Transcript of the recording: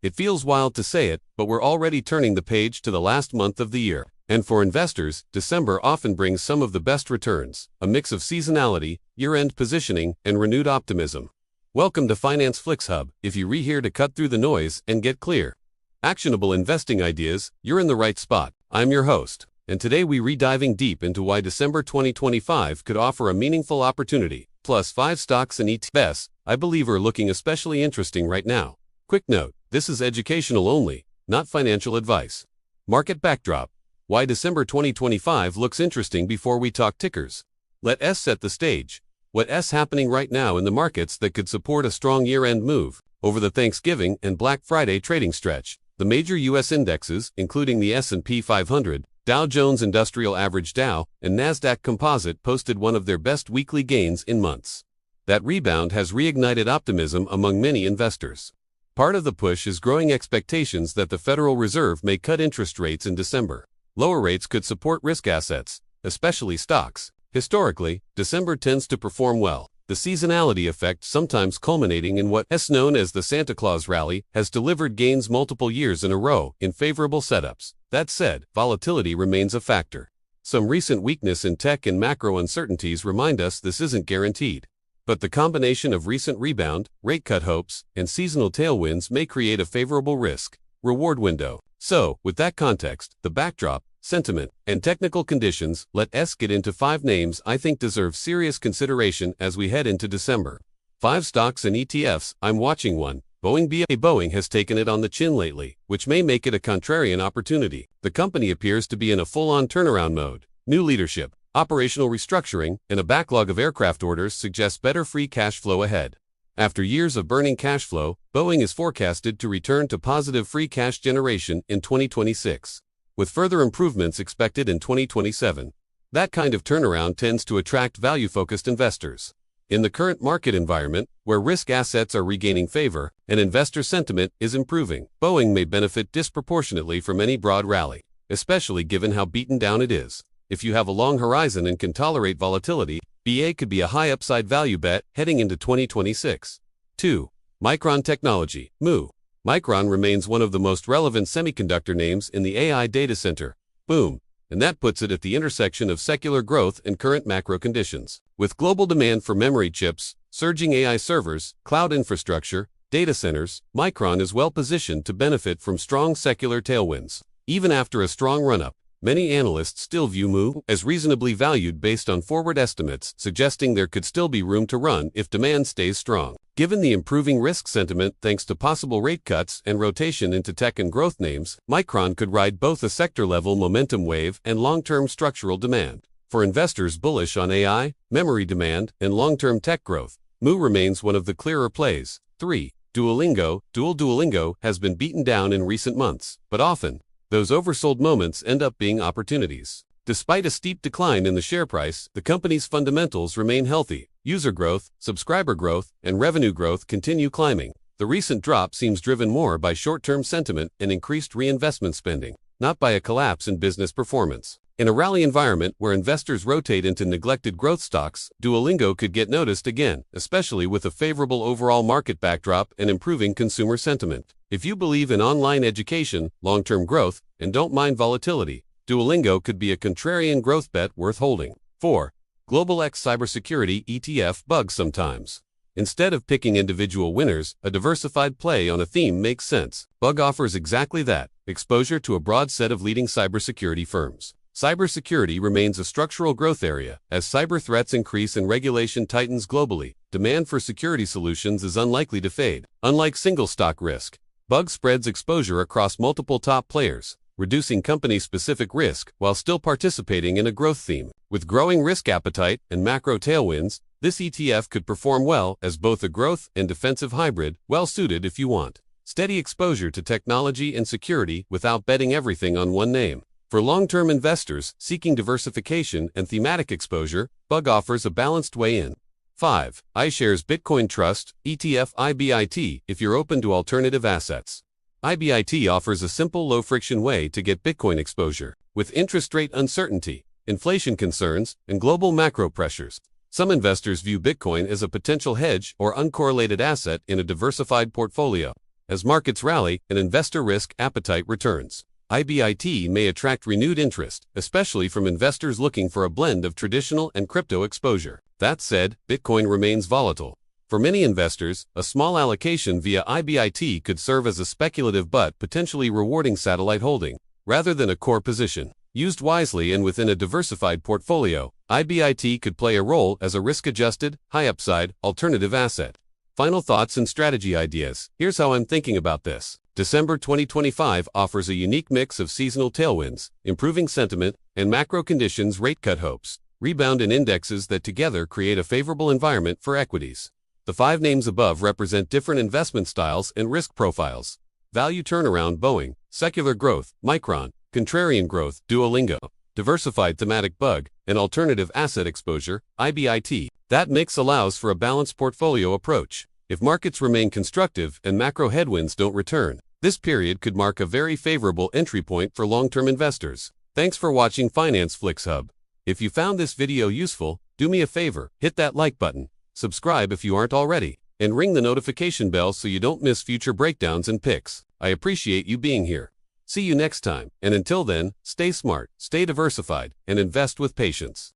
It feels wild to say it, but we're already turning the page to the last month of the year. And for investors, December often brings some of the best returns, a mix of seasonality, year-end positioning, and renewed optimism. Welcome to Finance Flicks Hub. If you're here to cut through the noise and get clear, actionable investing ideas, you're in the right spot. I'm your host, and today we're diving deep into why December 2025 could offer a meaningful opportunity. Plus 5 stocks and ETFs I believe are looking especially interesting right now. Quick note, this is educational only, not financial advice. Market backdrop. Why December 2025 looks interesting before we talk tickers. Let us set the stage. What's happening right now in the markets that could support a strong year-end move? Over the Thanksgiving and Black Friday trading stretch, the major U.S. indexes, including the S&P 500, Dow Jones Industrial Average Dow, and Nasdaq Composite posted one of their best weekly gains in months. That rebound has reignited optimism among many investors. Part of the push is growing expectations that the Federal Reserve may cut interest rates in December. Lower rates could support risk assets, especially stocks. Historically, December tends to perform well. The seasonality effect, sometimes culminating in what's known as the Santa Claus rally, has delivered gains multiple years in a row in favorable setups. That said, volatility remains a factor. Some recent weakness in tech and macro uncertainties remind us this isn't guaranteed. But the combination of recent rebound, rate cut hopes, and seasonal tailwinds may create a favorable risk-reward window. So, with that context, the backdrop, sentiment, and technical conditions, let's get into 5 names I think deserve serious consideration as we head into December. 5 stocks and ETFs. I'm watching one. Boeing has taken it on the chin lately, which may make it a contrarian opportunity. The company appears to be in a full-on turnaround mode. New leadership, operational restructuring, and a backlog of aircraft orders suggest better free cash flow ahead. After years of burning cash flow, Boeing is forecasted to return to positive free cash generation in 2026, with further improvements expected in 2027. That kind of turnaround tends to attract value-focused investors. In the current market environment, where risk assets are regaining favor and investor sentiment is improving, Boeing may benefit disproportionately from any broad rally, especially given how beaten down it is. If you have a long horizon and can tolerate volatility, BA could be a high upside value bet heading into 2026. 2. Micron Technology, MU. Micron remains one of the most relevant semiconductor names in the AI data center boom, and that puts it at the intersection of secular growth and current macro conditions. With global demand for memory chips, surging AI servers, cloud infrastructure, data centers, Micron is well positioned to benefit from strong secular tailwinds. Even after a strong run-up, many analysts still view MU as reasonably valued based on forward estimates, suggesting there could still be room to run if demand stays strong. Given the improving risk sentiment thanks to possible rate cuts and rotation into tech and growth names, Micron could ride both a sector-level momentum wave and long-term structural demand. For investors bullish on AI, memory demand, and long-term tech growth, MU remains one of the clearer plays. 3. Duolingo has been beaten down in recent months, but often, those oversold moments end up being opportunities. Despite a steep decline in the share price, the company's fundamentals remain healthy. User growth, subscriber growth, and revenue growth continue climbing. The recent drop seems driven more by short-term sentiment and increased reinvestment spending, not by a collapse in business performance. In a rally environment where investors rotate into neglected growth stocks, Duolingo could get noticed again, especially with a favorable overall market backdrop and improving consumer sentiment. If you believe in online education, long-term growth, and don't mind volatility, Duolingo could be a contrarian growth bet worth holding. 4. Global X Cybersecurity ETF Bug. Sometimes, instead of picking individual winners, a diversified play on a theme makes sense. Bug offers exactly that, exposure to a broad set of leading cybersecurity firms. Cybersecurity remains a structural growth area. As cyber threats increase and regulation tightens globally, demand for security solutions is unlikely to fade. Unlike single stock risk, Bug spreads exposure across multiple top players, reducing company-specific risk while still participating in a growth theme. With growing risk appetite and macro tailwinds, this ETF could perform well as both a growth and defensive hybrid, well suited if you want steady exposure to technology and security without betting everything on one name. For long-term investors seeking diversification and thematic exposure, Bug offers a balanced way in. 5. iShares Bitcoin Trust, ETF IBIT. If you're open to alternative assets, IBIT offers a simple, low-friction way to get Bitcoin exposure. With interest rate uncertainty, inflation concerns, and global macro pressures, some investors view Bitcoin as a potential hedge or uncorrelated asset in a diversified portfolio. As markets rally and investor risk appetite returns, IBIT may attract renewed interest, especially from investors looking for a blend of traditional and crypto exposure. That said, Bitcoin remains volatile. For many investors, a small allocation via IBIT could serve as a speculative but potentially rewarding satellite holding, rather than a core position. Used wisely and within a diversified portfolio, IBIT could play a role as a risk-adjusted, high-upside, alternative asset. Final thoughts and strategy ideas. Here's how I'm thinking about this. December 2025 offers a unique mix of seasonal tailwinds, improving sentiment, and macro conditions rate cut hopes, rebound in indexes that together create a favorable environment for equities. The 5 names above represent different investment styles and risk profiles. Value turnaround Boeing, secular growth, Micron, contrarian growth, Duolingo, diversified thematic bug, and alternative asset exposure, IBIT. That mix allows for a balanced portfolio approach. If markets remain constructive and macro headwinds don't return, this period could mark a very favorable entry point for long-term investors. Thanks for watching Finance Flicks Hub. If you found this video useful, do me a favor, hit that like button, subscribe if you aren't already, and ring the notification bell so you don't miss future breakdowns and picks. I appreciate you being here. See you next time, and until then, stay smart, stay diversified, and invest with patience.